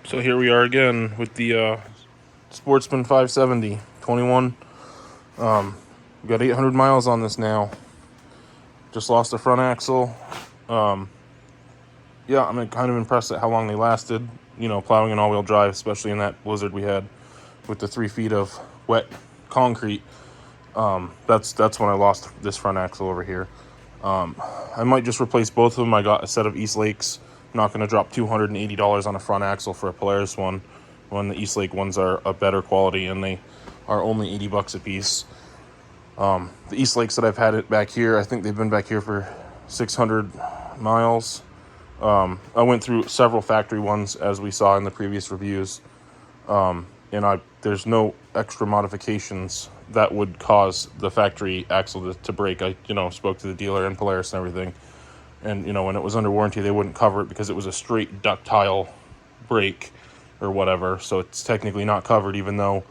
So here we are again with the Sportsman 570 21. We got 800 miles on this now. Just lost the front axle. Yeah, I'm kind of impressed at how long they lasted. You know, plowing an all-wheel drive, especially in that blizzard we had with the 3 feet of wet concrete. That's when I lost this front axle over here. I might just replace both of them. I got a set of East Lakes. I'm not going to drop $280 on a front axle for a Polaris one when the East Lake ones are a better quality and they are only $80 a piece. The East Lakes that I've had it back here, I think they've been back here for 600 miles. I went through several factory ones as we saw in the previous reviews. And there's no extra modifications that would cause the factory axle to break. I spoke to the dealer and Polaris and everything. And, when it was under warranty, they wouldn't cover it because it was a straight ductile break or whatever. So it's technically not covered, even though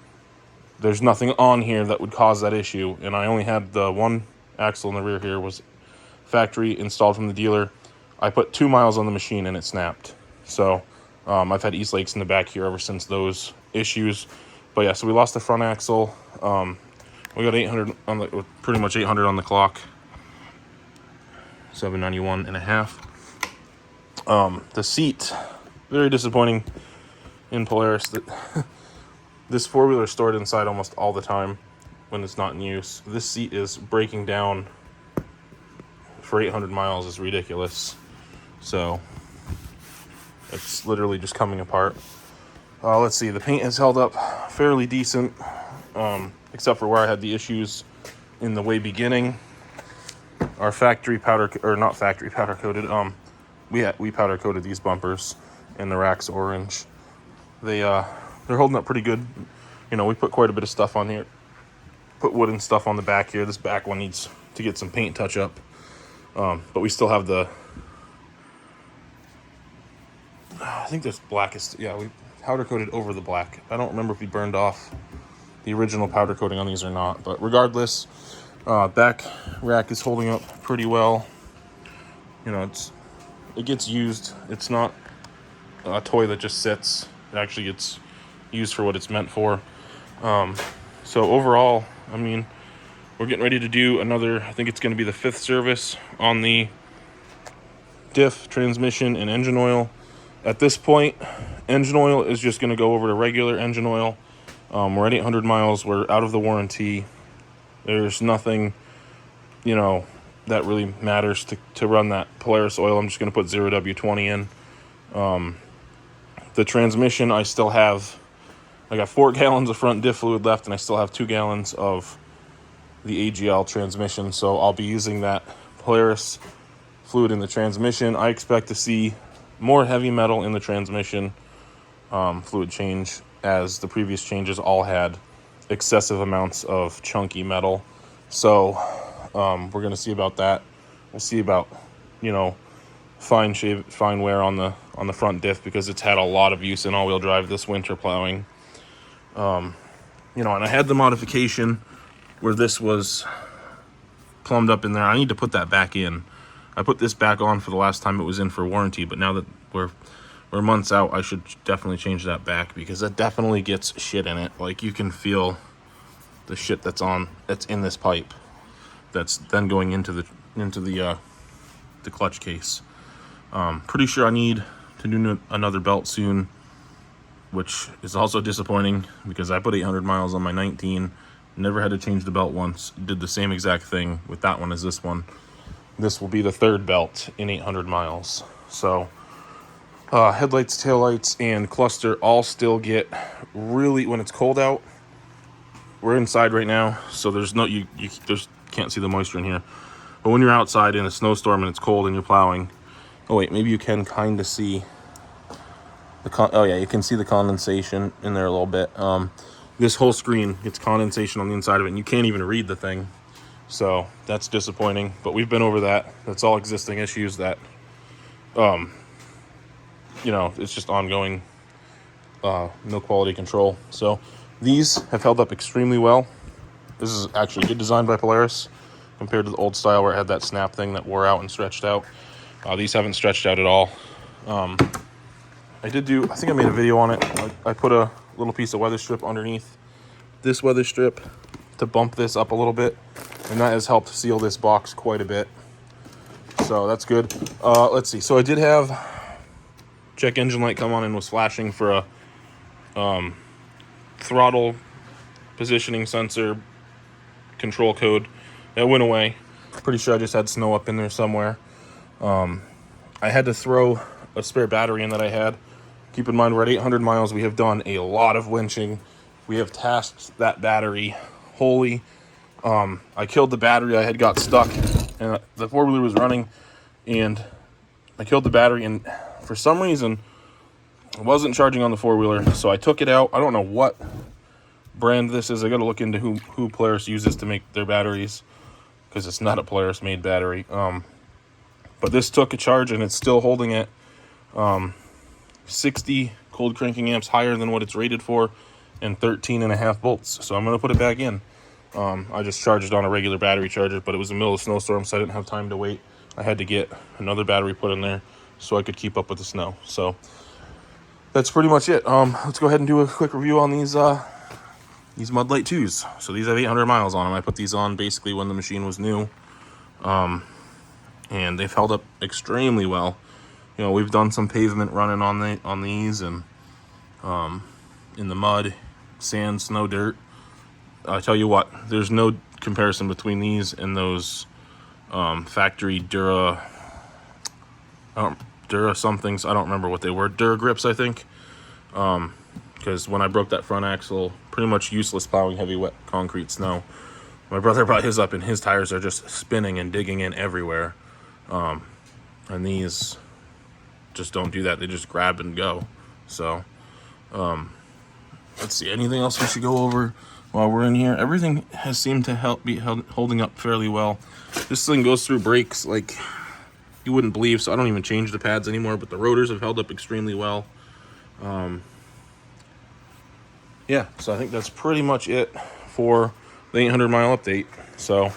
there's nothing on here that would cause that issue. And I only had the one axle in the rear here was factory installed from the dealer. I put 2 miles on the machine and it snapped. So I've had East Lakes in the back here ever since those issues. But yeah, so we lost the front axle. We got 800 pretty much 800 on the clock. 791 and a half. The seat, very disappointing in Polaris that this four-wheeler is stored inside almost all the time when it's not in use. This seat is breaking down for 800 miles is ridiculous. So it's literally just coming apart. Let's see, the paint has held up fairly decent, except for where I had the issues in the way beginning. Our factory powder, or not factory powder coated, we powder coated these bumpers, and the rack's orange. They're holding up pretty good. We put quite a bit of stuff on here. Put wooden stuff on the back here. This back one needs to get some paint touch up. But we still have I think this blackest, yeah, we powder coated over the black. I don't remember if we burned off the original powder coating on these or not, but regardless, back rack is holding up pretty well. It gets used. It's not a toy that just sits. It actually gets used for what it's meant for. So overall, we're getting ready to do another, I think it's going to be the 5th service on the diff, transmission, and engine oil. At this point, engine oil is just going to go over to regular engine oil. We're at 800 miles. We're out of the warranty. There's nothing, that really matters to run that Polaris oil. I'm just going to put 0W20 in. The transmission, I got 4 gallons of front diff fluid left, and I still have 2 gallons of the AGL transmission. So I'll be using that Polaris fluid in the transmission. I expect to see more heavy metal in the transmission fluid change, as the previous changes all had excessive amounts of chunky metal. So we're going to see about that. We'll see about fine wear on the front diff, because it's had a lot of use in all-wheel drive this winter plowing. And I had the modification where this was plumbed up in there. I need to put that back in. I put this back on for the last time it was in for warranty, but now that we're months out, I should definitely change that back, because that definitely gets shit in it. Like, you can feel the shit that's in this pipe that's then going into the clutch case. Pretty sure I need to do another belt soon, which is also disappointing, because I put 800 miles on my 19, never had to change the belt once, did the same exact thing with that one as this one. This will be the 3rd belt in 800 miles. So headlights, taillights, and cluster all still get really, when it's cold out. We're inside right now, so there's you can't see the moisture in here. But when you're outside in a snowstorm and it's cold and you're plowing, oh wait, maybe you can kind of see you can see the condensation in there a little bit. This whole screen gets condensation on the inside of it, and you can't even read the thing. So that's disappointing, but we've been over that. That's all existing issues that, it's just ongoing, no quality control. So these have held up extremely well. This is actually good design by Polaris compared to the old style where it had that snap thing that wore out and stretched out. These haven't stretched out at all. I think I made a video on it. I put a little piece of weather strip underneath this weather strip to bump this up a little bit, and that has helped seal this box quite a bit. So that's good. Let's see. So I did have check engine light come on and was flashing for a throttle positioning sensor control code. That went away. Pretty sure I just had snow up in there somewhere. I had to throw a spare battery in that I had. Keep in mind, we're at 800 miles. We have done a lot of winching. We have tasked that battery wholly. I killed the battery. I had got stuck, and the four-wheeler was running, and I killed the battery, and for some reason, it wasn't charging on the four-wheeler, so I took it out. I don't know what brand this is. I got to look into who Polaris uses to make their batteries, because it's not a Polaris-made battery. But this took a charge, and it's still holding it 60 cold cranking amps higher than what it's rated for, and 13.5 volts. So I'm going to put it back in. I just charged it on a regular battery charger, but it was in the middle of a snowstorm, so I didn't have time to wait. I had to get another battery put in there so I could keep up with the snow. So that's pretty much it. Let's go ahead and do a quick review on these Mud Light 2s. So these have 800 miles on them. I put these on basically when the machine was new. And they've held up extremely well. You know, we've done some pavement running on these, and in the mud, sand, snow, dirt. I tell you what, there's no comparison between these and those factory Dura somethings. I don't remember what they were. Dura grips, I think. Because when I broke that front axle, pretty much useless plowing heavy wet concrete snow. My brother brought his up, and his tires are just spinning and digging in everywhere. And these just don't do that. They just grab and go. So, let's see. Anything else we should go over while we're in here? Everything has seemed to be holding up fairly well. This thing goes through brakes like you wouldn't believe, so I don't even change the pads anymore, but the rotors have held up extremely well. Yeah, so I think that's pretty much it for the 800 mile update. So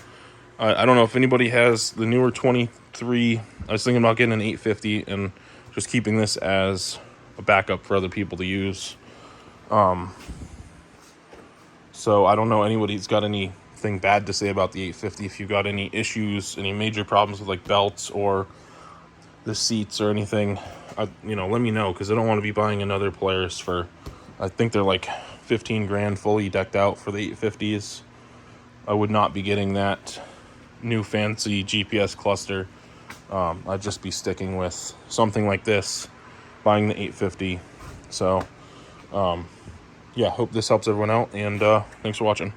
I don't know if anybody has the newer 23. I was thinking about getting an 850 and just keeping this as a backup for other people to use. So I don't know anybody's got anything bad to say about the 850. If you got any issues, any major problems with like belts or the seats or anything, let me know, because I don't want to be buying another Polaris for, I think they're like 15 grand fully decked out for the 850s. I would not be getting that new fancy GPS cluster. I'd just be sticking with something like this, buying the 850. So, yeah, hope this helps everyone out, and thanks for watching.